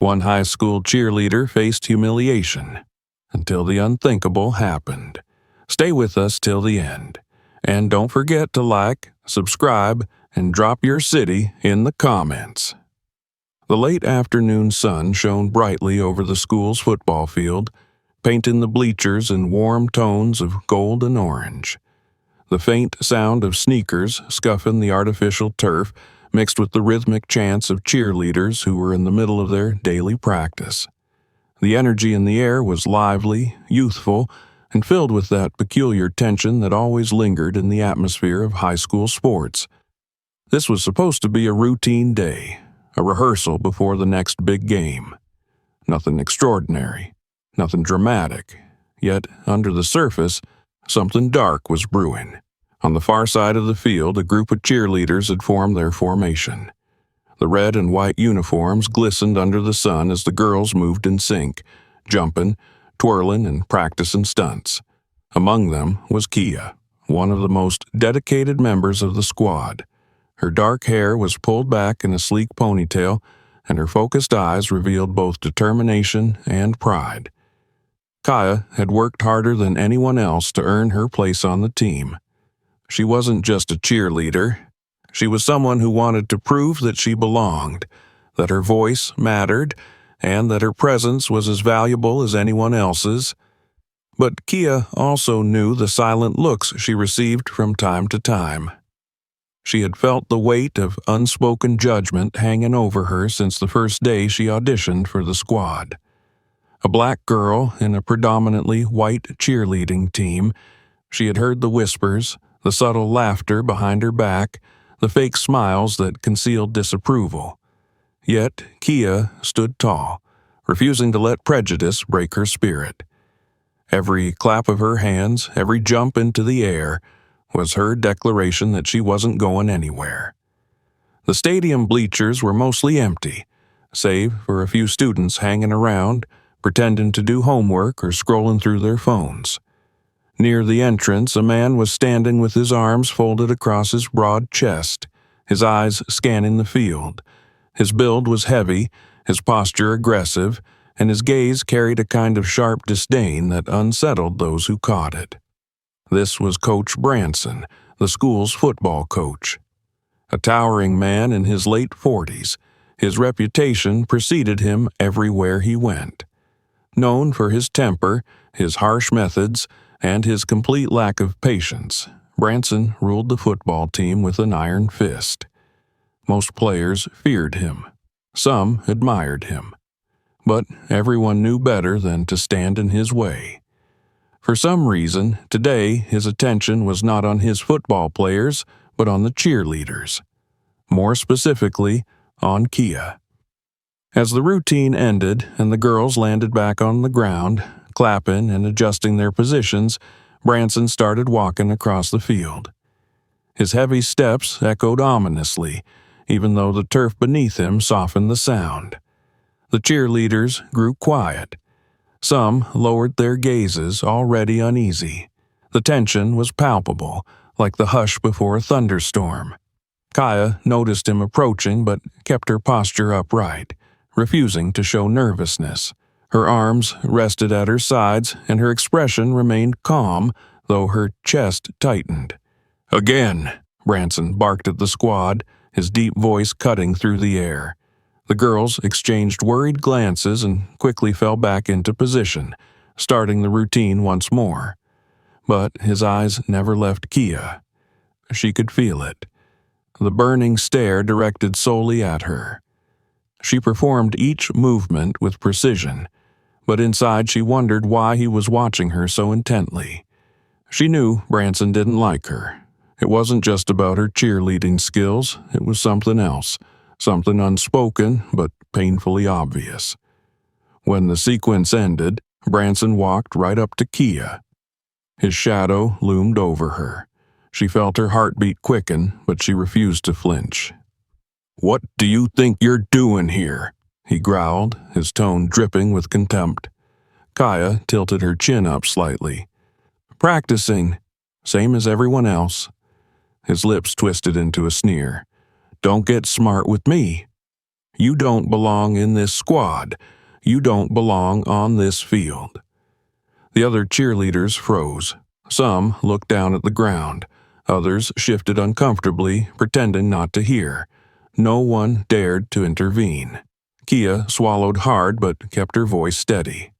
One high school cheerleader faced humiliation until the unthinkable happened. Stay with us till the end. And don't forget to like, subscribe, and drop your city in the comments. The late afternoon sun shone brightly over the school's football field, painting the bleachers in warm tones of gold and orange. The faint sound of sneakers scuffing the artificial turf mixed with the rhythmic chants of cheerleaders who were in the middle of their daily practice. The energy in the air was lively, youthful, and filled with that peculiar tension that always lingered in the atmosphere of high school sports. This was supposed to be a routine day, a rehearsal before the next big game. Nothing extraordinary, nothing dramatic, yet under the surface, something dark was brewing. On the far side of the field, a group of cheerleaders had formed their formation. The red and white uniforms glistened under the sun as the girls moved in sync, jumping, twirling, and practicing stunts. Among them was Kia, one of the most dedicated members of the squad. Her dark hair was pulled back in a sleek ponytail, and her focused eyes revealed both determination and pride. Kaya had worked harder than anyone else to earn her place on the team. She wasn't just a cheerleader. She was someone who wanted to prove that she belonged, that her voice mattered, and that her presence was as valuable as anyone else's. But Kia also knew the silent looks she received from time to time. She had felt the weight of unspoken judgment hanging over her since the first day she auditioned for the squad. A black girl in a predominantly white cheerleading team, she had heard the whispers, the subtle laughter behind her back, the fake smiles that concealed disapproval. Yet Kia stood tall, refusing to let prejudice break her spirit. Every clap of her hands, every jump into the air, was her declaration that she wasn't going anywhere. The stadium bleachers were mostly empty, save for a few students hanging around, pretending to do homework or scrolling through their phones. Near the entrance, a man was standing with his arms folded across his broad chest, his eyes scanning the field. His build was heavy, his posture aggressive, and his gaze carried a kind of sharp disdain that unsettled those who caught it. This was Coach Branson, the school's football coach. A towering man in his late 40s, his reputation preceded him everywhere he went. Known for his temper, his harsh methods, and his complete lack of patience, Branson ruled the football team with an iron fist. Most players feared him. Some admired him. But everyone knew better than to stand in his way. For some reason, today his attention was not on his football players, but on the cheerleaders. More specifically, on Kia. As the routine ended and the girls landed back on the ground, clapping and adjusting their positions, Branson started walking across the field. His heavy steps echoed ominously, even though the turf beneath him softened the sound. The cheerleaders grew quiet. Some lowered their gazes, already uneasy. The tension was palpable, like the hush before a thunderstorm. Kaya noticed him approaching but kept her posture upright, refusing to show nervousness. Her arms rested at her sides and her expression remained calm, though her chest tightened. "Again!" Branson barked at the squad, his deep voice cutting through the air. The girls exchanged worried glances and quickly fell back into position, starting the routine once more. But his eyes never left Kia. She could feel it. The burning stare directed solely at her. She performed each movement with precision, but inside she wondered why he was watching her so intently. She knew Branson didn't like her. It wasn't just about her cheerleading skills, it was something else, something unspoken but painfully obvious. When the sequence ended, Branson walked right up to Kia. His shadow loomed over her. She felt her heartbeat quicken, but she refused to flinch. "What do you think you're doing here?" he growled, his tone dripping with contempt. Kaya tilted her chin up slightly. "Practicing, same as everyone else." His lips twisted into a sneer. "Don't get smart with me." You don't belong in this squad. You don't belong on this field." The other cheerleaders froze. Some looked down at the ground. Others shifted uncomfortably, pretending not to hear. No one dared to intervene. Kia swallowed hard but kept her voice steady.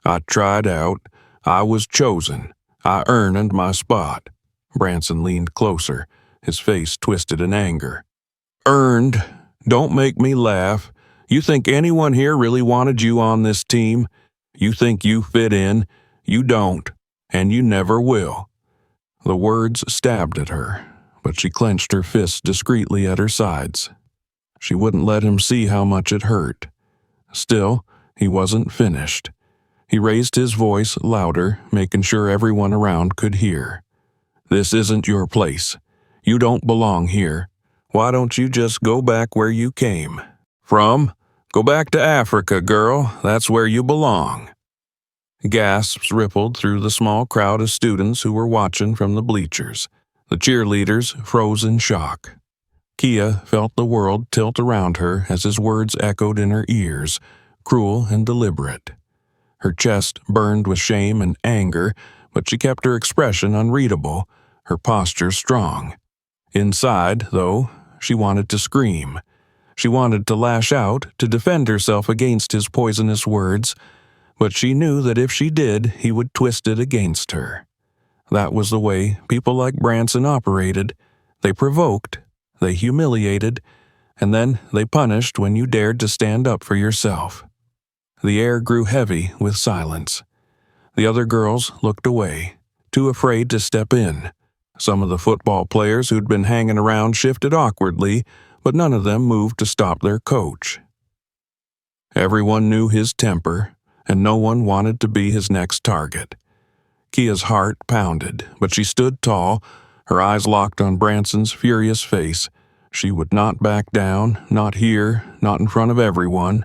"I tried out. I was chosen. I earned my spot." Branson leaned closer, his face twisted in anger. "Earned? Don't make me laugh. You think anyone here really wanted you on this team? You think you fit in? You don't, and you never will." The words stabbed at her, but she clenched her fists discreetly at her sides. She wouldn't let him see how much it hurt. Still, he wasn't finished. He raised his voice louder, making sure everyone around could hear. "This isn't your place. You don't belong here. Why don't you just go back where you came from? Go back to Africa, girl. That's where you belong." Gasps rippled through the small crowd of students who were watching from the bleachers. The cheerleaders froze in shock. Kia felt the world tilt around her as his words echoed in her ears, cruel and deliberate. Her chest burned with shame and anger, but she kept her expression unreadable, her posture strong. Inside, though, she wanted to scream. She wanted to lash out, to defend herself against his poisonous words, but she knew that if she did, he would twist it against her. That was the way people like Branson operated. They provoked, they humiliated, and then they punished when you dared to stand up for yourself. The air grew heavy with silence. The other girls looked away, too afraid to step in. Some of the football players who'd been hanging around shifted awkwardly, but none of them moved to stop their coach. Everyone knew his temper, and no one wanted to be his next target. Kia's heart pounded, but she stood tall, her eyes locked on Branson's furious face. She would not back down, not here, not in front of everyone.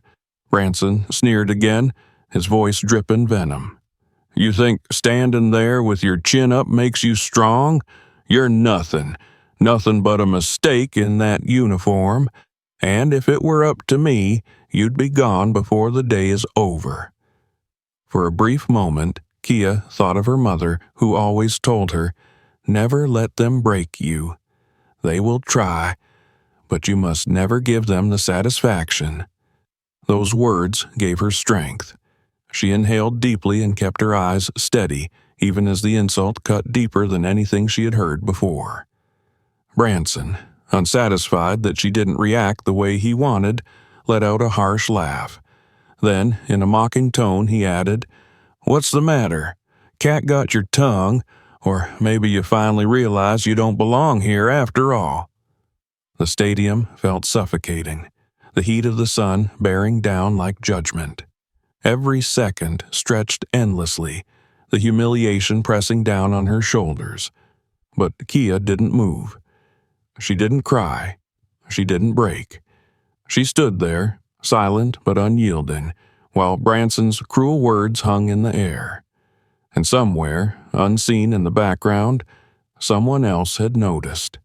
Branson sneered again, his voice dripping venom. "You think standing there with your chin up makes you strong? You're nothing. Nothing but a mistake in that uniform. And if it were up to me, you'd be gone before the day is over." For a brief moment, Kia thought of her mother, who always told her, "Never let them break you. They will try, but you must never give them the satisfaction." Those words gave her strength. She inhaled deeply and kept her eyes steady, even as the insult cut deeper than anything she had heard before. Branson, unsatisfied that she didn't react the way he wanted, let out a harsh laugh. Then, in a mocking tone, he added, "What's the matter? Cat got your tongue, or maybe you finally realize you don't belong here after all." The stadium felt suffocating, the heat of the sun bearing down like judgment. Every second stretched endlessly, the humiliation pressing down on her shoulders. But Kia didn't move. She didn't cry. She didn't break. She stood there, silent but unyielding, while Branson's cruel words hung in the air. And somewhere, unseen in the background, someone else had noticed.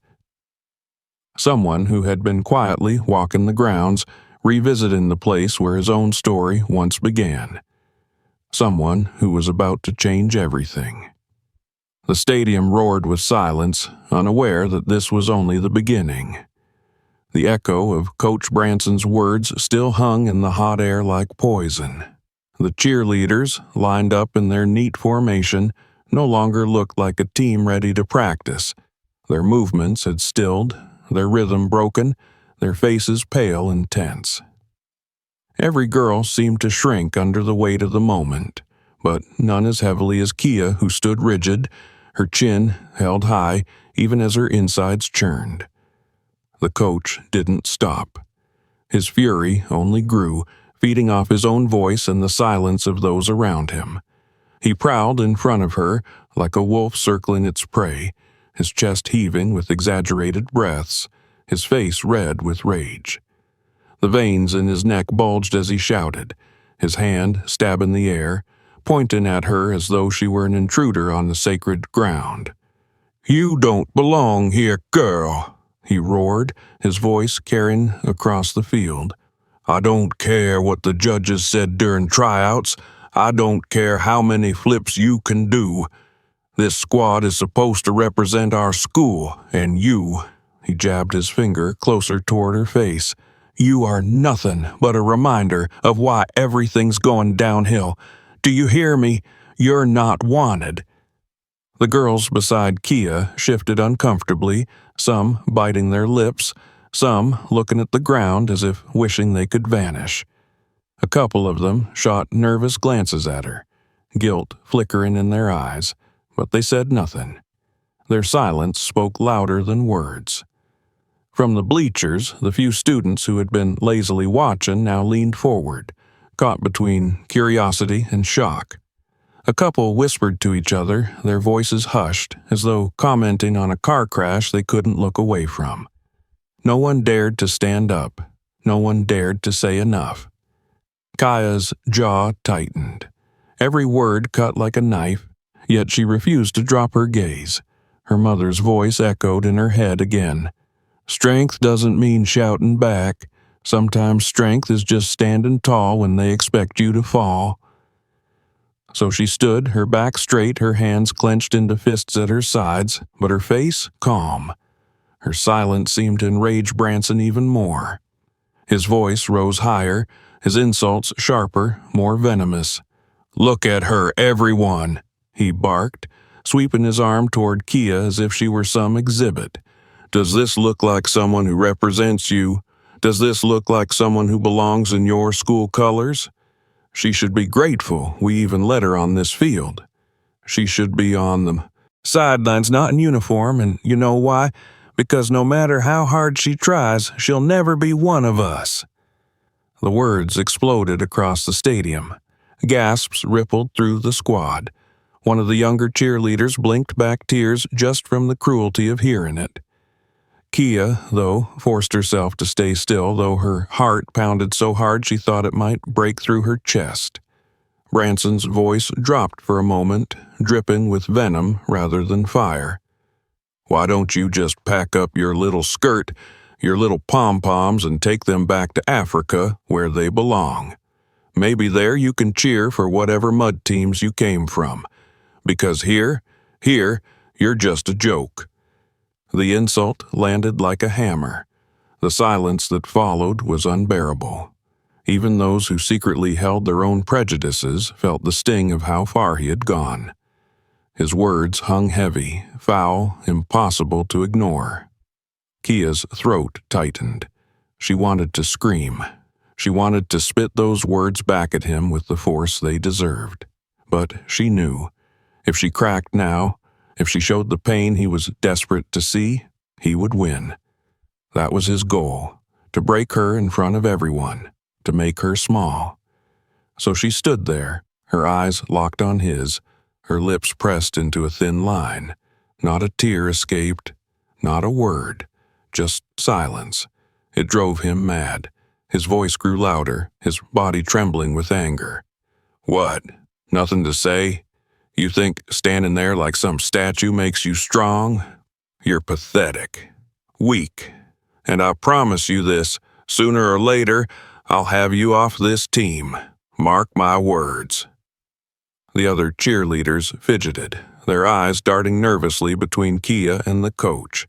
Someone who had been quietly walking the grounds, revisiting the place where his own story once began. Someone who was about to change everything. The stadium roared with silence, unaware that this was only the beginning. The echo of Coach Branson's words still hung in the hot air like poison. The cheerleaders, lined up in their neat formation, no longer looked like a team ready to practice. Their movements had stilled, their rhythm broken, their faces pale and tense. Every girl seemed to shrink under the weight of the moment, but none as heavily as Kia, who stood rigid, her chin held high even as her insides churned. The coach didn't stop. His fury only grew, feeding off his own voice and the silence of those around him. He prowled in front of her like a wolf circling its prey, his chest heaving with exaggerated breaths, his face red with rage. The veins in his neck bulged as he shouted, his hand stabbing the air, pointing at her as though she were an intruder on the sacred ground. "You don't belong here, girl," he roared, his voice carrying across the field. I don't care what the judges said during tryouts. I don't care how many flips you can do. This squad is supposed to represent our school, and you," he jabbed his finger closer toward her face, "you are nothing but a reminder of why everything's going downhill. Do you hear me? You're not wanted." The girls beside Kia shifted uncomfortably, some biting their lips, some looking at the ground as if wishing they could vanish. A couple of them shot nervous glances at her, guilt flickering in their eyes, but they said nothing. Their silence spoke louder than words. From the bleachers, the few students who had been lazily watching now leaned forward, caught between curiosity and shock. A couple whispered to each other, their voices hushed, as though commenting on a car crash they couldn't look away from. No one dared to stand up. No one dared to say enough. Kaya's jaw tightened. Every word cut like a knife, yet she refused to drop her gaze. Her mother's voice echoed in her head again. "Strength doesn't mean shouting back. Sometimes strength is just standing tall when they expect you to fall." So she stood, her back straight, her hands clenched into fists at her sides, but her face calm. Her silence seemed to enrage Branson even more. His voice rose higher, his insults sharper, more venomous. "Look at her, everyone," he barked, sweeping his arm toward Kia as if she were some exhibit. "Does this look like someone who represents you? Does this look like someone who belongs in your school colors? She should be grateful we even let her on this field. She should be on the sidelines, not in uniform, and you know why? Because no matter how hard she tries, she'll never be one of us." The words exploded across the stadium. Gasps rippled through the squad. One of the younger cheerleaders blinked back tears just from the cruelty of hearing it. Kia, though, forced herself to stay still, though her heart pounded so hard she thought it might break through her chest. Branson's voice dropped for a moment, dripping with venom rather than fire. "Why don't you just pack up your little skirt, your little pom-poms, and take them back to Africa where they belong? Maybe there you can cheer for whatever mud teams you came from. Because here, you're just a joke." The insult landed like a hammer. The silence that followed was unbearable. Even those who secretly held their own prejudices felt the sting of how far he had gone. His words hung heavy, foul, impossible to ignore. Kia's throat tightened. She wanted to scream. She wanted to spit those words back at him with the force they deserved. But she knew, if she cracked now, if she showed the pain he was desperate to see, he would win. That was his goal, to break her in front of everyone, to make her small. So she stood there, her eyes locked on his, her lips pressed into a thin line. Not a tear escaped, not a word, just silence. It drove him mad. His voice grew louder, his body trembling with anger. "What? Nothing to say? You think standing there like some statue makes you strong? You're pathetic, weak. And I promise you this, sooner or later, I'll have you off this team. Mark my words." The other cheerleaders fidgeted, their eyes darting nervously between Kia and the coach.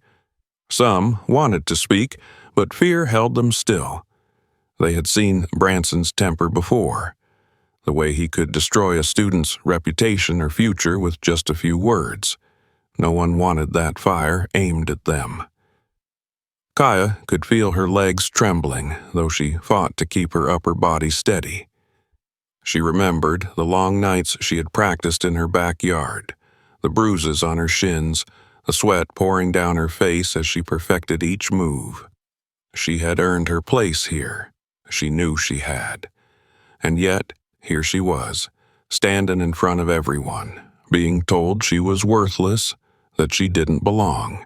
Some wanted to speak, but fear held them still. They had seen Branson's temper before. The way he could destroy a student's reputation or future with just a few words. No one wanted that fire aimed at them. Kaya could feel her legs trembling, though she fought to keep her upper body steady. She remembered the long nights she had practiced in her backyard, the bruises on her shins, the sweat pouring down her face as she perfected each move. She had earned her place here. She knew she had. And yet, here she was, standing in front of everyone, being told she was worthless, that she didn't belong.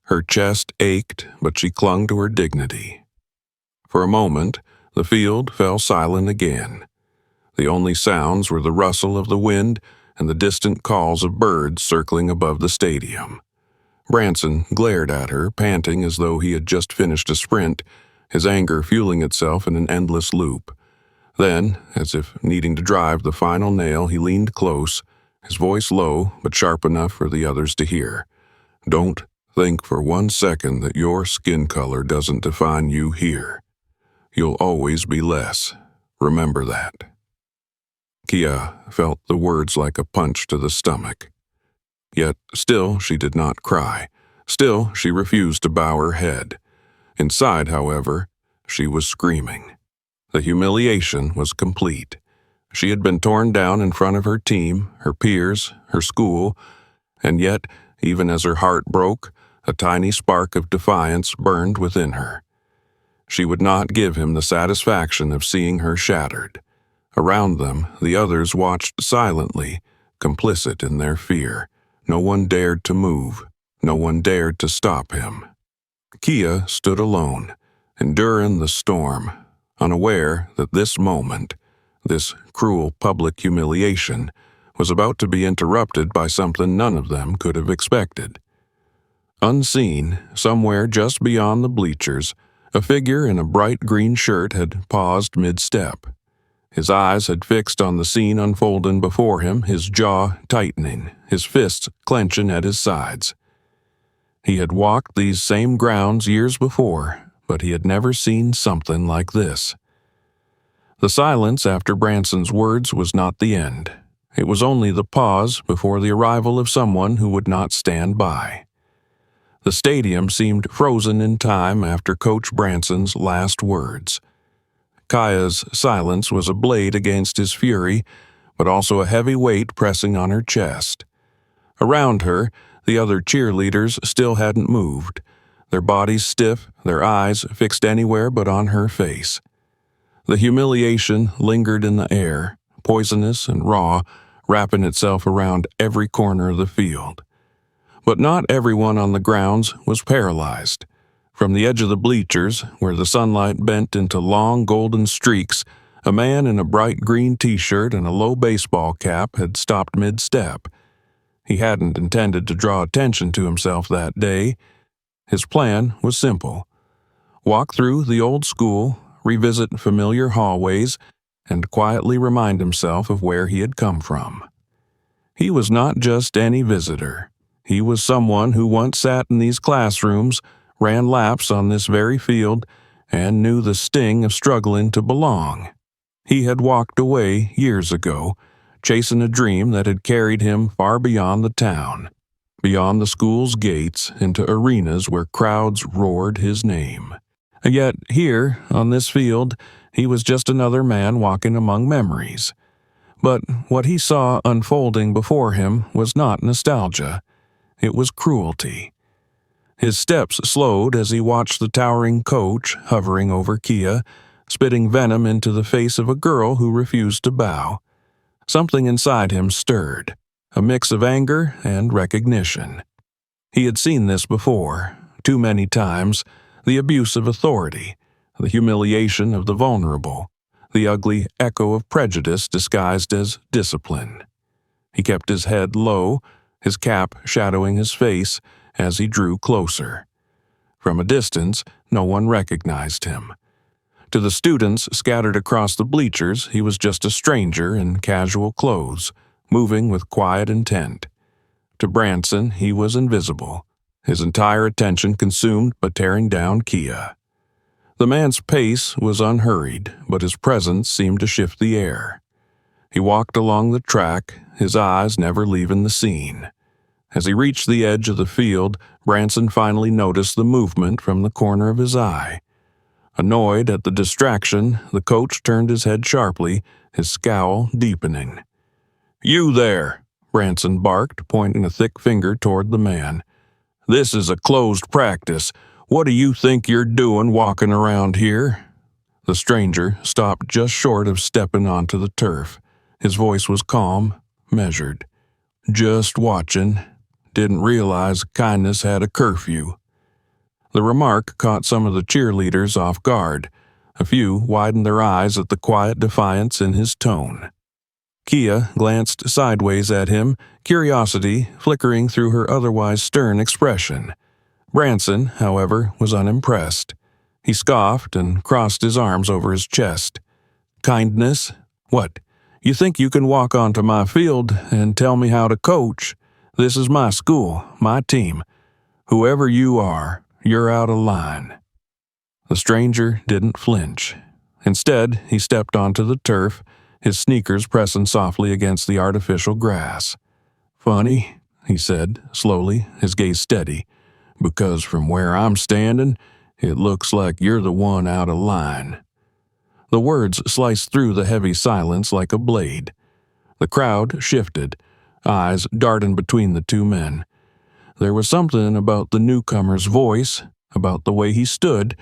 Her chest ached, but she clung to her dignity. For a moment, the field fell silent again. The only sounds were the rustle of the wind and the distant calls of birds circling above the stadium. Branson glared at her, panting as though he had just finished a sprint, his anger fueling itself in an endless loop. Then, as if needing to drive the final nail, he leaned close, his voice low but sharp enough for the others to hear. "Don't think for 1 second that your skin color doesn't define you here. You'll always be less. Remember that." Kia felt the words like a punch to the stomach. Yet still she did not cry. Still she refused to bow her head. Inside, however, she was screaming. The humiliation was complete. She had been torn down in front of her team, her peers, her school, and yet, even as her heart broke, a tiny spark of defiance burned within her. She would not give him the satisfaction of seeing her shattered. Around them, the others watched silently, complicit in their fear. No one dared to move. No one dared to stop him. Kia stood alone, enduring the storm, unaware that this moment, this cruel public humiliation, was about to be interrupted by something none of them could have expected. Unseen, somewhere just beyond the bleachers, a figure in a bright green shirt had paused mid-step. His eyes had fixed on the scene unfolding before him, his jaw tightening, his fists clenching at his sides. He had walked these same grounds years before, but he had never seen something like this. The silence after Branson's words was not the end. It was only the pause before the arrival of someone who would not stand by. The stadium seemed frozen in time after Coach Branson's last words. Kaya's silence was a blade against his fury, but also a heavy weight pressing on her chest. Around her, the other cheerleaders still hadn't moved, their bodies stiff, their eyes fixed anywhere but on her face. The humiliation lingered in the air, poisonous and raw, wrapping itself around every corner of the field. But not everyone on the grounds was paralyzed. From the edge of the bleachers, where the sunlight bent into long golden streaks, a man in a bright green t-shirt and a low baseball cap had stopped mid-step. He hadn't intended to draw attention to himself that day. His plan was simple: walk through the old school, revisit familiar hallways, and quietly remind himself of where he had come from. He was not just any visitor. He was someone who once sat in these classrooms, ran laps on this very field, and knew the sting of struggling to belong. He had walked away years ago, chasing a dream that had carried him far beyond the town, beyond the school's gates, into arenas where crowds roared his name. And yet here, on this field, he was just another man walking among memories. But what he saw unfolding before him was not nostalgia. It was cruelty. His steps slowed as he watched the towering coach hovering over Kia, spitting venom into the face of a girl who refused to bow. Something inside him stirred, a mix of anger and recognition. He had seen this before, too many times: the abuse of authority, the humiliation of the vulnerable, the ugly echo of prejudice disguised as discipline. He kept his head low, his cap shadowing his face as he drew closer. From a distance, no one recognized him. To the students scattered across the bleachers, he was just a stranger in casual clothes, moving with quiet intent. To Branson, he was invisible, his entire attention consumed by tearing down Kia. The man's pace was unhurried, but his presence seemed to shift the air. He walked along the track, his eyes never leaving the scene. As he reached the edge of the field, Branson finally noticed the movement from the corner of his eye. Annoyed at the distraction, the coach turned his head sharply, his scowl deepening. "You there!" Branson barked, pointing a thick finger toward the man. "This is a closed practice. What do you think you're doing walking around here?" The stranger stopped just short of stepping onto the turf. His voice was calm, measured. "Just watching. Didn't realize kindness had a curfew." The remark caught some of the cheerleaders off guard. A few widened their eyes at the quiet defiance in his tone. Kia glanced sideways at him, curiosity flickering through her otherwise stern expression. Branson, however, was unimpressed. He scoffed and crossed his arms over his chest. Kindness? What? You think you can walk onto my field and tell me how to coach? This is my school, my team. Whoever you are, you're out of line. The stranger didn't flinch. Instead, he stepped onto the turf, his sneakers pressing softly against the artificial grass. Funny, he said, slowly, his gaze steady, because from where I'm standing, it looks like you're the one out of line. The words sliced through the heavy silence like a blade. The crowd shifted, eyes darting between the two men. There was something about the newcomer's voice, about the way he stood,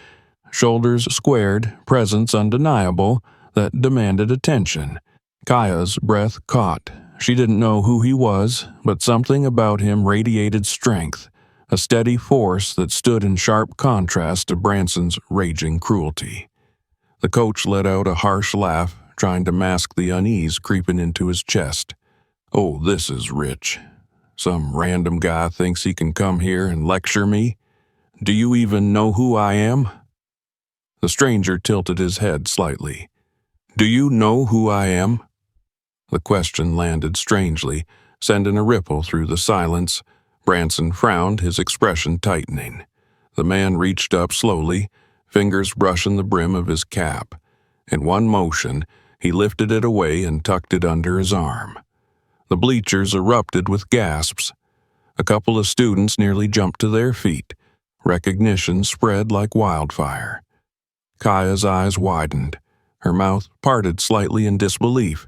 shoulders squared, presence undeniable, that demanded attention. Kaya's breath caught. She didn't know who he was, but something about him radiated strength, a steady force that stood in sharp contrast to Branson's raging cruelty. The coach let out a harsh laugh, trying to mask the unease creeping into his chest. Oh, this is rich. Some random guy thinks he can come here and lecture me? Do you even know who I am? The stranger tilted his head slightly. Do you know who I am? The question landed strangely, sending a ripple through the silence. Branson frowned, his expression tightening. The man reached up slowly, fingers brushing the brim of his cap. In one motion, he lifted it away and tucked it under his arm. The bleachers erupted with gasps. A couple of students nearly jumped to their feet. Recognition spread like wildfire. Kaya's eyes widened. Her mouth parted slightly in disbelief.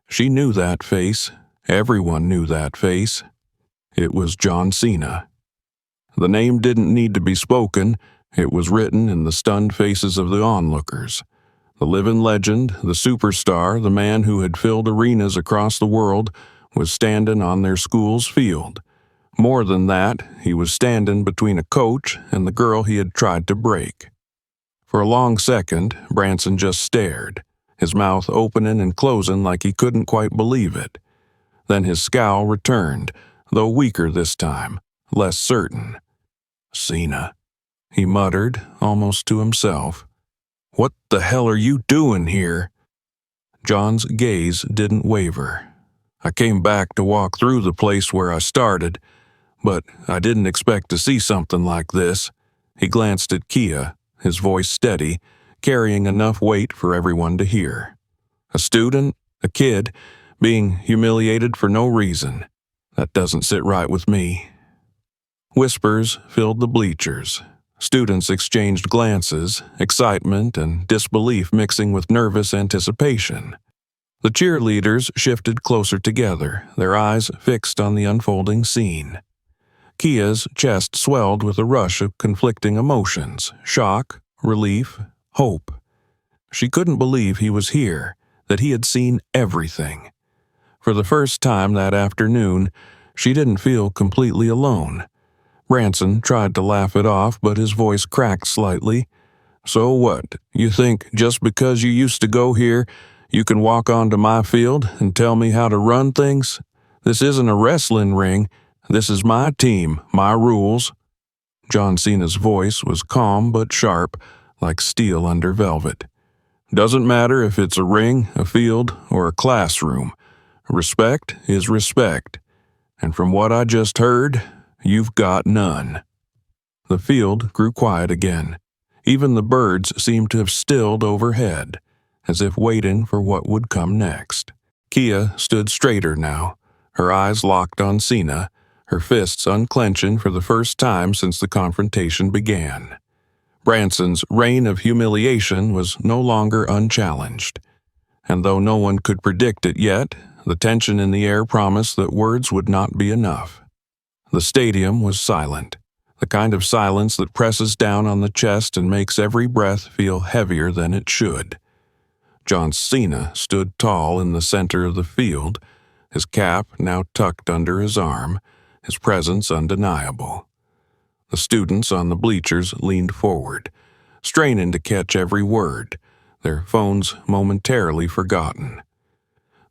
She knew that face. Everyone knew that face. It was John Cena. The name didn't need to be spoken. It was written in the stunned faces of the onlookers. The living legend, the superstar, the man who had filled arenas across the world, was standing on their school's field. More than that, he was standing between a coach and the girl he had tried to break. For a long second, Branson just stared, his mouth opening and closing like he couldn't quite believe it. Then his scowl returned, though weaker this time, less certain. Cena, he muttered, almost to himself. What the hell are you doing here? John's gaze didn't waver. I came back to walk through the place where I started, but I didn't expect to see something like this. He glanced at Kia, his voice steady, carrying enough weight for everyone to hear. A student, a kid, being humiliated for no reason. That doesn't sit right with me. Whispers filled the bleachers. Students exchanged glances, excitement and disbelief mixing with nervous anticipation. The cheerleaders shifted closer together, their eyes fixed on the unfolding scene. Kia's chest swelled with a rush of conflicting emotions, shock, relief, hope. She couldn't believe he was here, that he had seen everything. For the first time that afternoon, she didn't feel completely alone. Branson tried to laugh it off, but his voice cracked slightly. So what, you think just because you used to go here, you can walk onto my field and tell me how to run things? This isn't a wrestling ring. This is my team, my rules. John Cena's voice was calm but sharp, like steel under velvet. Doesn't matter if it's a ring, a field, or a classroom. Respect is respect. And from what I just heard, you've got none. The field grew quiet again. Even the birds seemed to have stilled overhead, as if waiting for what would come next. Kia stood straighter now, her eyes locked on Cena, her fists unclenching for the first time since the confrontation began. Branson's reign of humiliation was no longer unchallenged, and though no one could predict it yet, the tension in the air promised that words would not be enough. The stadium was silent, the kind of silence that presses down on the chest and makes every breath feel heavier than it should. John Cena stood tall in the center of the field, his cap now tucked under his arm, his presence undeniable. The students on the bleachers leaned forward, straining to catch every word, their phones momentarily forgotten.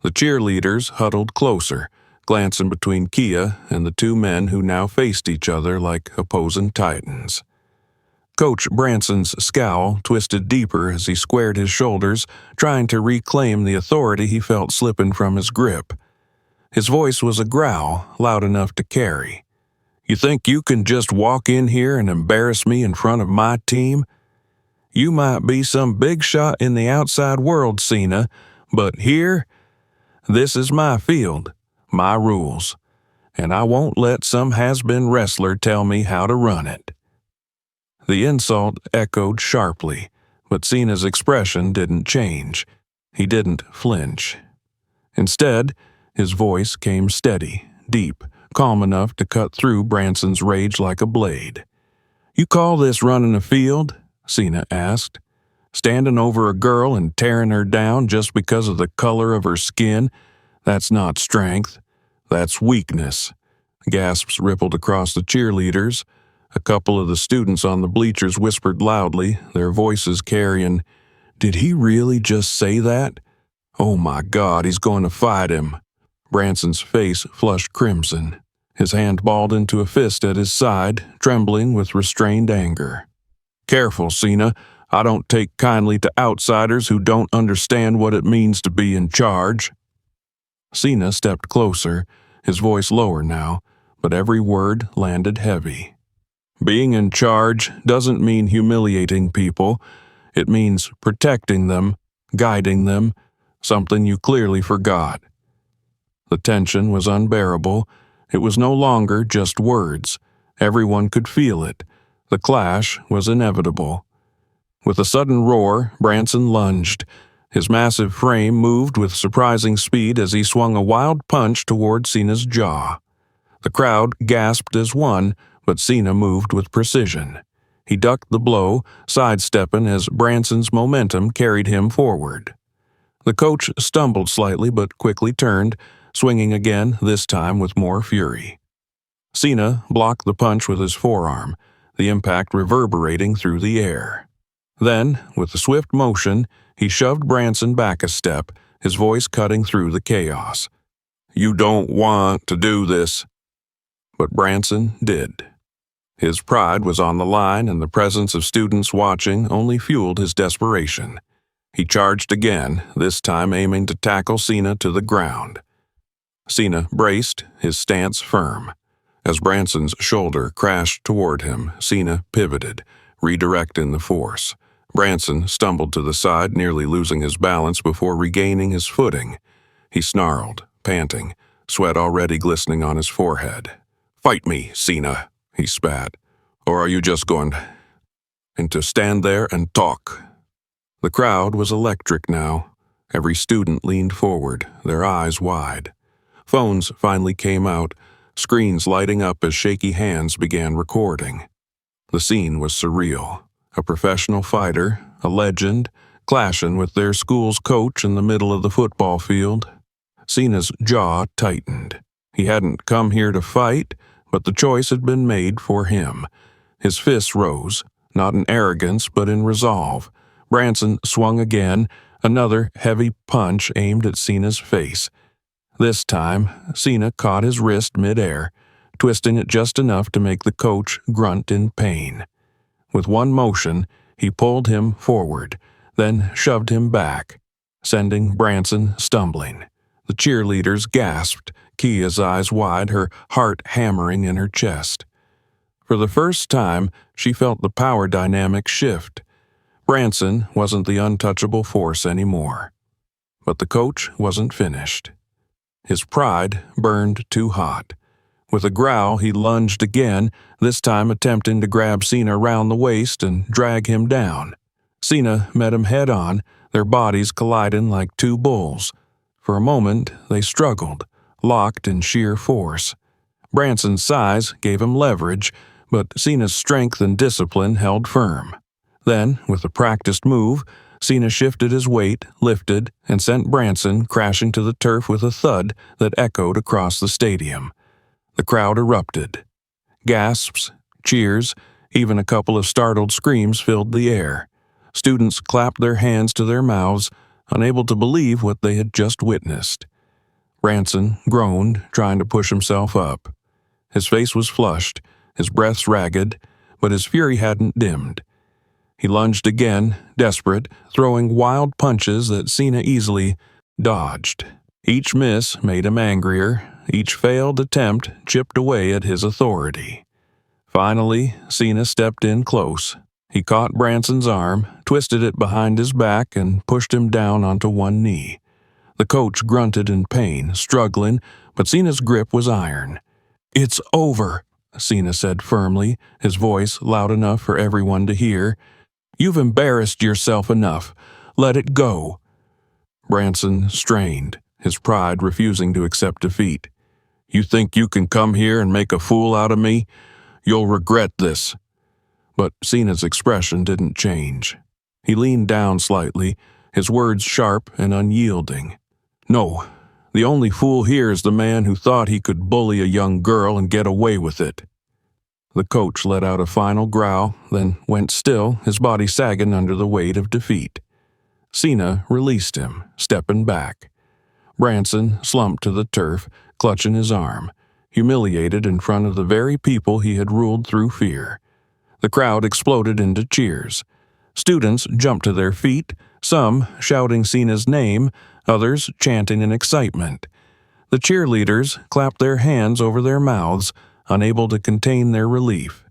The cheerleaders huddled closer, glancing between Kia and the two men who now faced each other like opposing titans. Coach Branson's scowl twisted deeper as he squared his shoulders, trying to reclaim the authority he felt slipping from his grip. His voice was a growl, loud enough to carry. "You think you can just walk in here and embarrass me in front of my team? You might be some big shot in the outside world, Cena, but here, this is my field, my rules, and I won't let some has-been wrestler tell me how to run it." The insult echoed sharply, but Cena's expression didn't change. He didn't flinch. Instead, his voice came steady, deep, calm enough to cut through Branson's rage like a blade. "You call this running a field?" Cena asked. "Standing over a girl and tearing her down just because of the color of her skin? That's not strength. That's weakness." Gasps rippled across the cheerleaders. A couple of the students on the bleachers whispered loudly, their voices carrying, "Did he really just say that? Oh my God, he's going to fight him." Branson's face flushed crimson. His hand balled into a fist at his side, trembling with restrained anger. "Careful, Cena. I don't take kindly to outsiders who don't understand what it means to be in charge." Cena stepped closer, his voice lower now, but every word landed heavy. "Being in charge doesn't mean humiliating people. It means protecting them, guiding them, something you clearly forgot." The tension was unbearable. It was no longer just words. Everyone could feel it. The clash was inevitable. With a sudden roar, Branson lunged. His massive frame moved with surprising speed as he swung a wild punch toward Cena's jaw. The crowd gasped as one, but Cena moved with precision. He ducked the blow, sidestepping as Branson's momentum carried him forward. The coach stumbled slightly but quickly turned, swinging again, this time with more fury. Cena blocked the punch with his forearm, the impact reverberating through the air. Then, with a swift motion, he shoved Branson back a step, his voice cutting through the chaos. "You don't want to do this." But Branson did. His pride was on the line, and the presence of students watching only fueled his desperation. He charged again, this time aiming to tackle Cena to the ground. Cena braced, his stance firm. As Branson's shoulder crashed toward him, Cena pivoted, redirecting the force. Branson stumbled to the side, nearly losing his balance before regaining his footing. He snarled, panting, sweat already glistening on his forehead. "Fight me, Cena," he spat. "Or are you just going to stand there and talk?" The crowd was electric now. Every student leaned forward, their eyes wide. Phones finally came out, screens lighting up as shaky hands began recording. The scene was surreal. A professional fighter, a legend, clashing with their school's coach in the middle of the football field. Cena's jaw tightened. He hadn't come here to fight, but the choice had been made for him. His fists rose, not in arrogance but in resolve. Branson swung again, another heavy punch aimed at Cena's face. This time, Cena caught his wrist midair, twisting it just enough to make the coach grunt in pain. With one motion, he pulled him forward, then shoved him back, sending Branson stumbling. The cheerleaders gasped, Kia's eyes wide, her heart hammering in her chest. For the first time, she felt the power dynamic shift. Branson wasn't the untouchable force anymore. But the coach wasn't finished. His pride burned too hot. With a growl, he lunged again, this time attempting to grab Cena around the waist and drag him down. Cena met him head-on, their bodies colliding like two bulls. For a moment, they struggled, locked in sheer force. Branson's size gave him leverage, but Cena's strength and discipline held firm. Then, with a practiced move, Cena shifted his weight, lifted, and sent Branson crashing to the turf with a thud that echoed across the stadium. The crowd erupted. Gasps, cheers, even a couple of startled screams filled the air. Students clapped their hands to their mouths, unable to believe what they had just witnessed. Branson groaned, trying to push himself up. His face was flushed, his breath ragged, but his fury hadn't dimmed. He lunged again, desperate, throwing wild punches that Cena easily dodged. Each miss made him angrier. Each failed attempt chipped away at his authority. Finally, Cena stepped in close. He caught Branson's arm, twisted it behind his back, and pushed him down onto one knee. The coach grunted in pain, struggling, but Cena's grip was iron. "It's over," Cena said firmly, his voice loud enough for everyone to hear. "You've embarrassed yourself enough. Let it go." Branson strained, his pride refusing to accept defeat. "You think you can come here and make a fool out of me? You'll regret this." But Cena's expression didn't change. He leaned down slightly, his words sharp and unyielding. "No, the only fool here is the man who thought he could bully a young girl and get away with it." The coach let out a final growl, then went still, his body sagging under the weight of defeat. Cena released him, stepping back. Branson slumped to the turf, clutching his arm, humiliated in front of the very people he had ruled through fear. The crowd exploded into cheers. Students jumped to their feet, some shouting Cena's name, others chanting in excitement. The cheerleaders clapped their hands over their mouths, unable to contain their relief.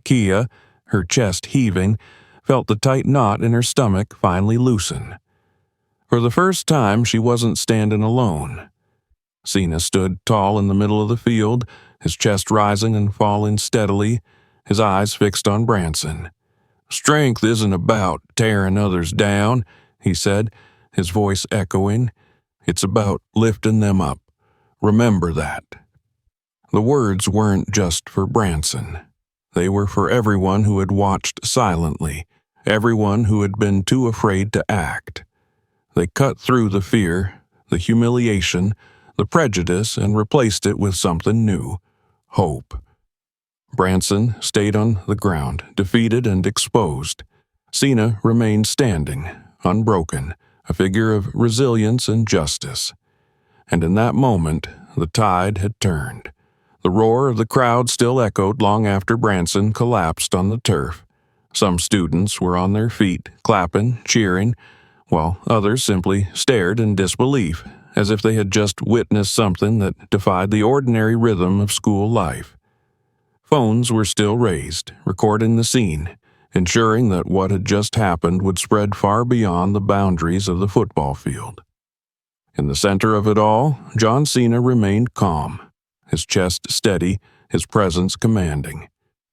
Kia, her chest heaving, felt the tight knot in her stomach finally loosen. For the first time, she wasn't standing alone. Cena stood tall in the middle of the field, his chest rising and falling steadily, his eyes fixed on Branson. "Strength isn't about tearing others down," he said, his voice echoing. "It's about lifting them up. Remember that." The words weren't just for Branson. They were for everyone who had watched silently, everyone who had been too afraid to act. They cut through the fear, the humiliation, the prejudice, and replaced it with something new: hope. Branson stayed on the ground, defeated and exposed. Cena remained standing, unbroken, a figure of resilience and justice. And in that moment, the tide had turned. The roar of the crowd still echoed long after Branson collapsed on the turf. Some students were on their feet, clapping, cheering, while others simply stared in disbelief, as if they had just witnessed something that defied the ordinary rhythm of school life. Phones were still raised, recording the scene, ensuring that what had just happened would spread far beyond the boundaries of the football field. In the center of it all, John Cena remained calm, his chest steady, his presence commanding.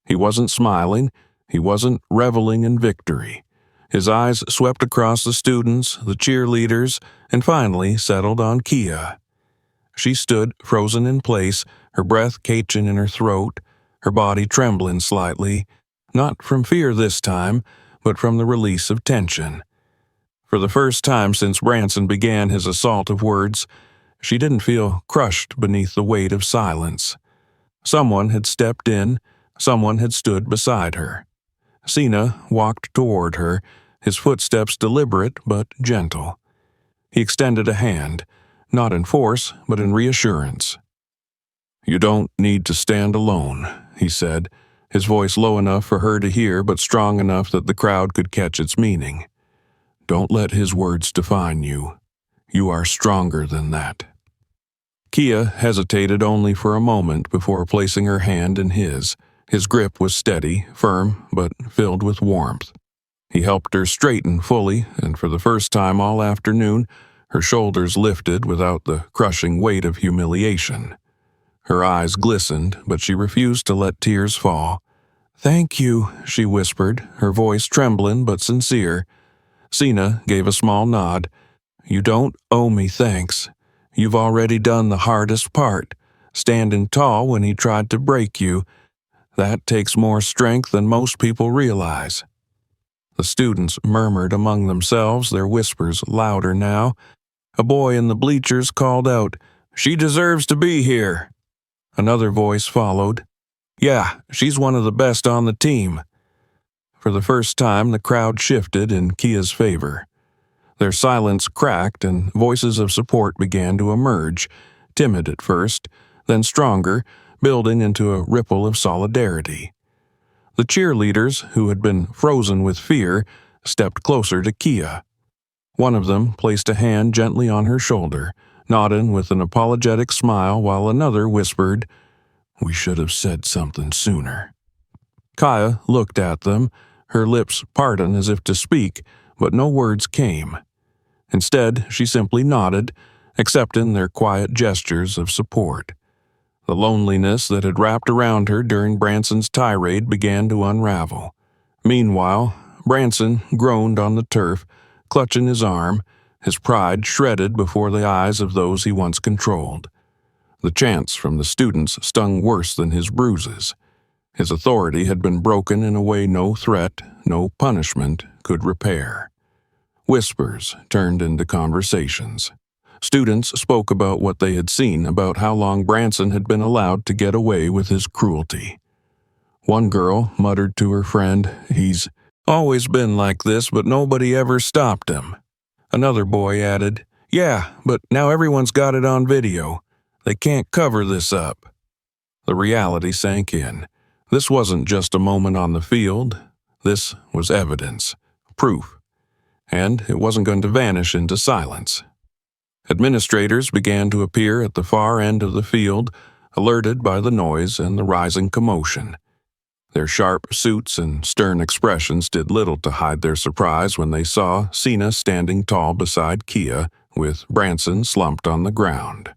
He wasn't smiling, he wasn't reveling in victory. His eyes swept across the students, the cheerleaders, and finally settled on Kia. She stood frozen in place, her breath catching in her throat, her body trembling slightly, not from fear this time, but from the release of tension. For the first time since Branson began his assault of words, she didn't feel crushed beneath the weight of silence. Someone had stepped in, someone had stood beside her. Cena walked toward her, his footsteps deliberate but gentle. He extended a hand, not in force, but in reassurance. "You don't need to stand alone," he said, his voice low enough for her to hear but strong enough that the crowd could catch its meaning. "Don't let his words define you. You are stronger than that." Kia hesitated only for a moment before placing her hand in his. His grip was steady, firm, but filled with warmth. He helped her straighten fully, and for the first time all afternoon, her shoulders lifted without the crushing weight of humiliation. Her eyes glistened, but she refused to let tears fall. "Thank you," she whispered, her voice trembling but sincere. Cena gave a small nod. "You don't owe me thanks. You've already done the hardest part, standing tall when he tried to break you. That takes more strength than most people realize." The students murmured among themselves, their whispers louder now. A boy in the bleachers called out, "She deserves to be here." Another voice followed, "Yeah, she's one of the best on the team." For the first time, the crowd shifted in Kia's favor. Their silence cracked and voices of support began to emerge, timid at first, then stronger, building into a ripple of solidarity. The cheerleaders, who had been frozen with fear, stepped closer to Kia. One of them placed a hand gently on her shoulder, nodding with an apologetic smile, while another whispered, "We should have said something sooner." Kaya looked at them, her lips parting as if to speak, but no words came. Instead, she simply nodded, accepting their quiet gestures of support. The loneliness that had wrapped around her during Branson's tirade began to unravel. Meanwhile, Branson groaned on the turf, clutching his arm, his pride shredded before the eyes of those he once controlled. The chants from the students stung worse than his bruises. His authority had been broken in a way no threat, no punishment could repair. Whispers turned into conversations. Students spoke about what they had seen, about how long Branson had been allowed to get away with his cruelty. One girl muttered to her friend, "He's always been like this, but nobody ever stopped him." Another boy added, "Yeah, but now everyone's got it on video. They can't cover this up." The reality sank in. This wasn't just a moment on the field. This was evidence, proof, and it wasn't going to vanish into silence. Administrators began to appear at the far end of the field, alerted by the noise and the rising commotion. Their sharp suits and stern expressions did little to hide their surprise when they saw Cena standing tall beside Kia, with Branson slumped on the ground.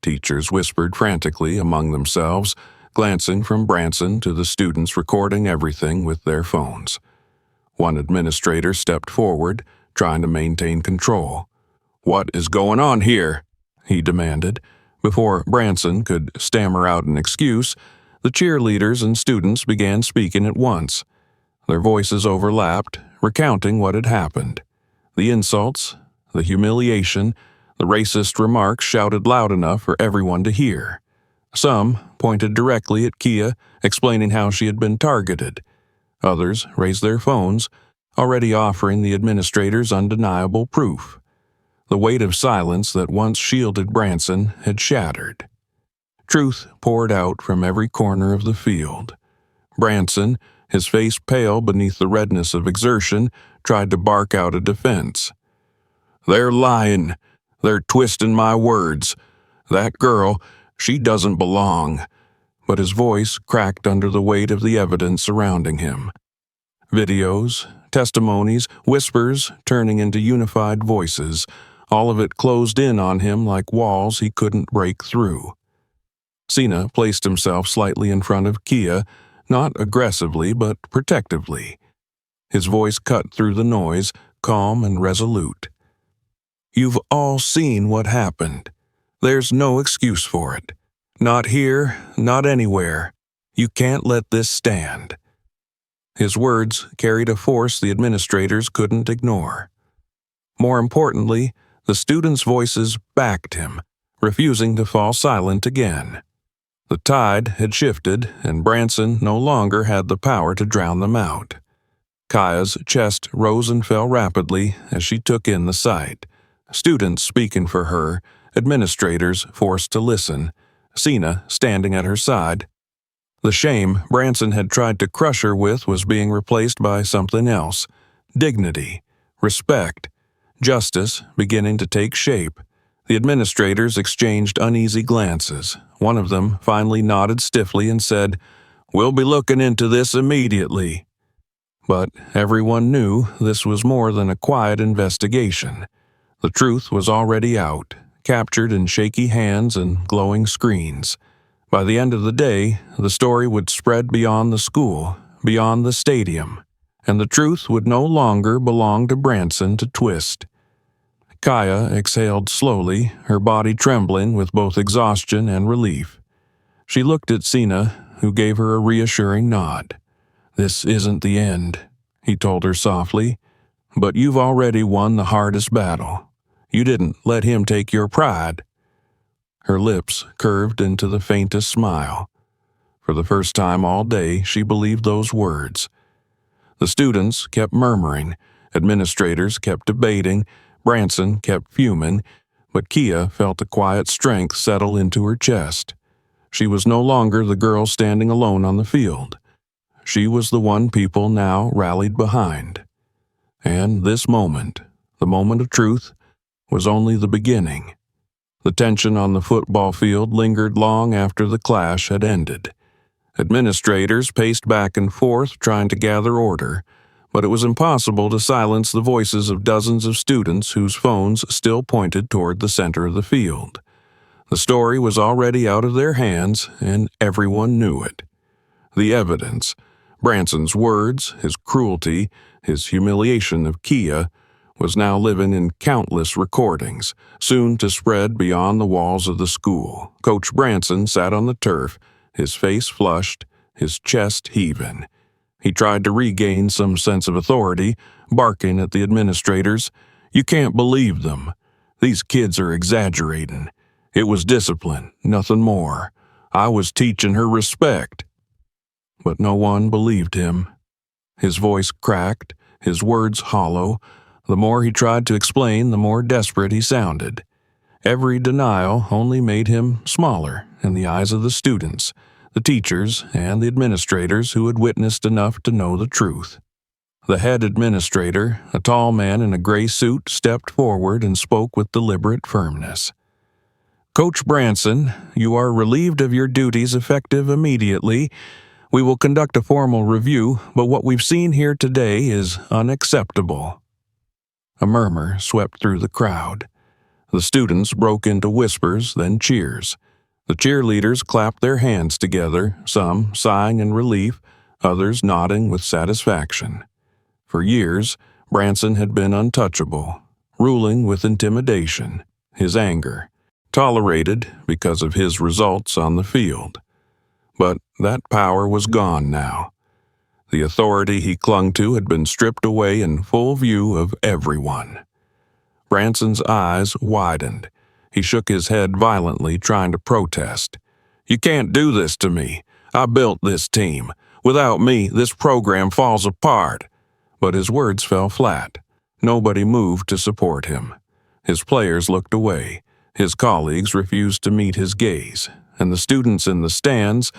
Teachers whispered frantically among themselves, glancing from Branson to the students recording everything with their phones. One administrator stepped forward, trying to maintain control. "What is going on here?" he demanded. Before Branson could stammer out an excuse, the cheerleaders and students began speaking at once. Their voices overlapped, recounting what had happened. The insults, the humiliation, the racist remarks shouted loud enough for everyone to hear. Some pointed directly at Kia, explaining how she had been targeted. Others raised their phones, already offering the administrators undeniable proof. The weight of silence that once shielded Branson had shattered. Truth poured out from every corner of the field. Branson, his face pale beneath the redness of exertion, tried to bark out a defense. "They're lying. They're twisting my words. That girl, she doesn't belong." But his voice cracked under the weight of the evidence surrounding him. Videos, testimonies, whispers turning into unified voices, all of it closed in on him like walls he couldn't break through. Cena placed himself slightly in front of Kia, not aggressively but protectively. His voice cut through the noise, calm and resolute. "You've all seen what happened. There's no excuse for it. Not here, not anywhere. You can't let this stand." His words carried a force the administrators couldn't ignore. More importantly, the students' voices backed him, refusing to fall silent again. The tide had shifted, and Branson no longer had the power to drown them out. Kaya's chest rose and fell rapidly as she took in the sight. Students speaking for her, administrators forced to listen, Cena standing at her side. The shame Branson had tried to crush her with was being replaced by something else: dignity, respect, justice beginning to take shape. The administrators exchanged uneasy glances. One of them finally nodded stiffly and said, "We'll be looking into this immediately." But everyone knew this was more than a quiet investigation. The truth was already out, captured in shaky hands and glowing screens. By the end of the day, the story would spread beyond the school, beyond the stadium, and the truth would no longer belong to Branson to twist. Kaya exhaled slowly, her body trembling with both exhaustion and relief. She looked at Cena, who gave her a reassuring nod. "This isn't the end," he told her softly, "but you've already won the hardest battle. You didn't let him take your pride." Her lips curved into the faintest smile. For the first time all day, she believed those words. The students kept murmuring, administrators kept debating, Branson kept fuming, but Kia felt a quiet strength settle into her chest. She was no longer the girl standing alone on the field. she was the one people now rallied behind. And this moment, the moment of truth, was only the beginning. The tension on the football field lingered long after the clash had ended. Administrators paced back and forth trying to gather order, but it was impossible to silence the voices of dozens of students whose phones still pointed toward the center of the field. The story was already out of their hands, and everyone knew it. The evidence, Branson's words, his cruelty, his humiliation of Kia, was now living in countless recordings, soon to spread beyond the walls of the school. Coach Branson sat on the turf, his face flushed, his chest heaving. He tried to regain some sense of authority, barking at the administrators. "You can't believe them. These kids are exaggerating. It was discipline, nothing more. I was teaching her respect." But no one believed him. His voice cracked, his words hollow. The more he tried to explain, the more desperate he sounded. Every denial only made him smaller in the eyes of the students, the teachers, and the administrators who had witnessed enough to know the truth. The head administrator, a tall man in a gray suit, stepped forward and spoke with deliberate firmness. "Coach Branson, you are relieved of your duties effective immediately. We will conduct a formal review, but what we've seen here today is unacceptable." A murmur swept through the crowd. The students broke into whispers, then cheers. The cheerleaders clapped their hands together, some sighing in relief, others nodding with satisfaction. For years, Branson had been untouchable, ruling with intimidation, his anger, tolerated because of his results on the field. But that power was gone now. The authority he clung to had been stripped away in full view of everyone. Branson's eyes widened. He shook his head violently, trying to protest. "You can't do this to me. I built this team. Without me, this program falls apart." But his words fell flat. Nobody moved to support him. His players looked away. His colleagues refused to meet his gaze. And the students in the stands,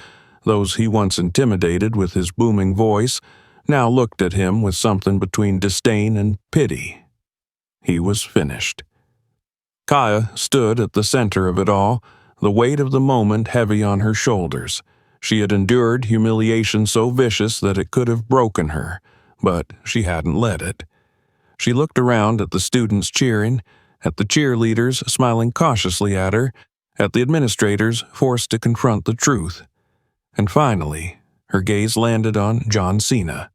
those he once intimidated with his booming voice, now looked at him with something between disdain and pity. He was finished. Kaya stood at the center of it all, the weight of the moment heavy on her shoulders. She had endured humiliation so vicious that it could have broken her, but she hadn't let it. She looked around at the students cheering, at the cheerleaders smiling cautiously at her, at the administrators forced to confront the truth. And finally, her gaze landed on John Cena.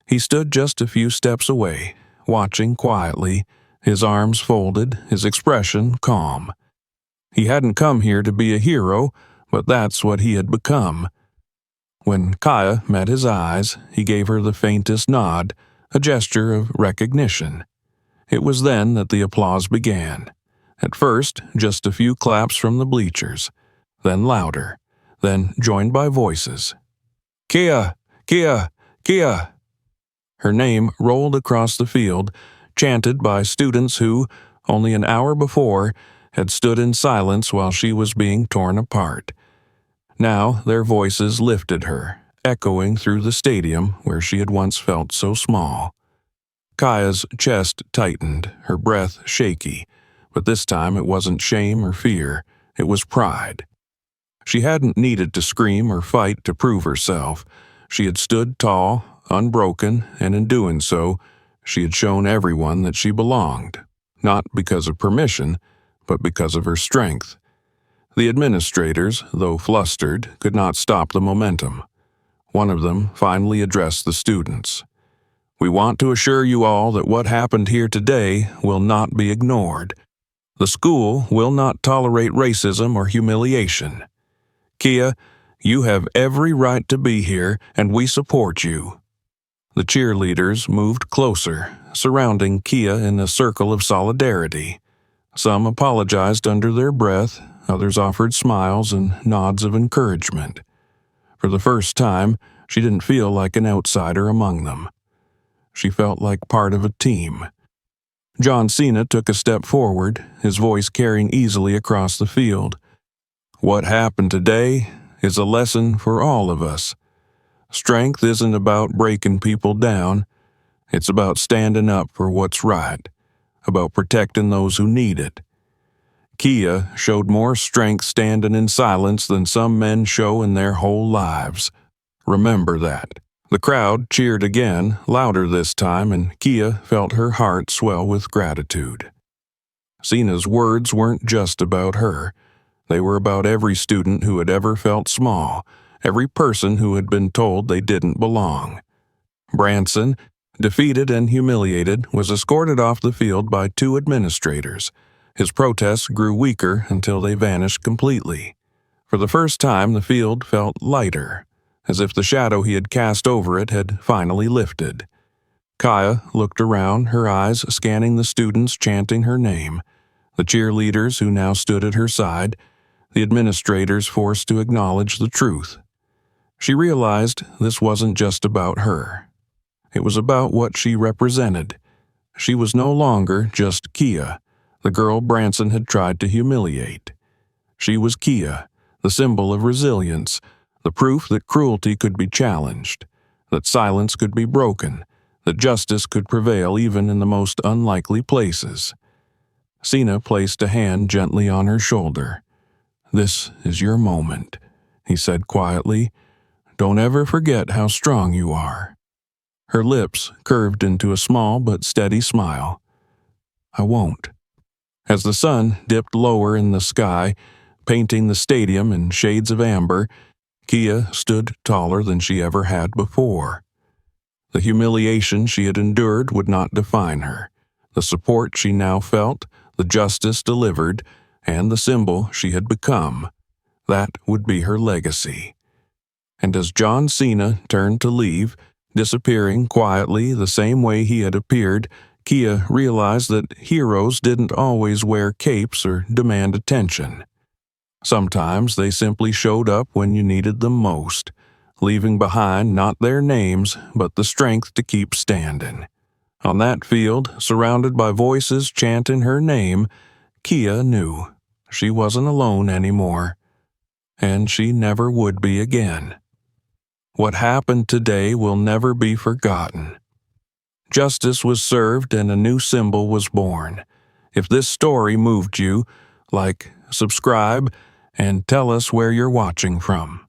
He stood just a few steps away, watching quietly, his arms folded, his expression calm. He hadn't come here to be a hero, but that's what he had become. When Kaya met his eyes, he gave her the faintest nod, a gesture of recognition. It was then that the applause began. At first, just a few claps from the bleachers, then louder, then joined by voices. "Kia! Kia! Kia!" Her name rolled across the field, chanted by students who, only an hour before, had stood in silence while she was being torn apart. Now their voices lifted her, echoing through the stadium where she had once felt so small. Kaya's chest tightened, her breath shaky, but this time it wasn't shame or fear, it was pride. She hadn't needed to scream or fight to prove herself. She had stood tall, unbroken, and in doing so, she had shown everyone that she belonged, not because of permission, but because of her strength. The administrators, though flustered, could not stop the momentum. One of them finally addressed the students. "We want to assure you all that what happened here today will not be ignored. The school will not tolerate racism or humiliation. Kia, you have every right to be here, and we support you." The cheerleaders moved closer, surrounding Kia in a circle of solidarity. Some apologized under their breath, others offered smiles and nods of encouragement. For the first time, she didn't feel like an outsider among them. She felt like part of a team. John Cena took a step forward, his voice carrying easily across the field. "What happened today is a lesson for all of us. Strength isn't about breaking people down. It's about standing up for what's right, about protecting those who need it. Kia showed more strength standing in silence than some men show in their whole lives. Remember that. The crowd cheered again, louder this time, and Kia felt her heart swell with gratitude. Cena's words weren't just about her. They were about every student who had ever felt small, every person who had been told they didn't belong. Branson, defeated and humiliated, was escorted off the field by 2 administrators. His protests grew weaker until they vanished completely. For the first time, the field felt lighter, as if the shadow he had cast over it had finally lifted. Kaya looked around, her eyes scanning the students chanting her name, the cheerleaders who now stood at her side, the administrators forced to acknowledge the truth. She realized this wasn't just about her. It was about what she represented. She was no longer just Kia, the girl Branson had tried to humiliate. She was Kia, the symbol of resilience, the proof that cruelty could be challenged, that silence could be broken, that justice could prevail even in the most unlikely places. Cena placed a hand gently on her shoulder. "This is your moment," he said quietly. "Don't ever forget how strong you are." Her lips curved into a small but steady smile. "I won't." As the sun dipped lower in the sky, painting the stadium in shades of amber, Kia stood taller than she ever had before. The humiliation she had endured would not define her. The support she now felt, the justice delivered, and the symbol she had become, that would be her legacy. And as John Cena turned to leave, disappearing quietly the same way he had appeared, Kia realized that heroes didn't always wear capes or demand attention. Sometimes they simply showed up when you needed them most, leaving behind not their names, but the strength to keep standing. On that field, surrounded by voices chanting her name, Kia knew she wasn't alone anymore, and she never would be again. What happened today will never be forgotten. Justice was served and a new symbol was born. If this story moved you, like, subscribe, and tell us where you're watching from.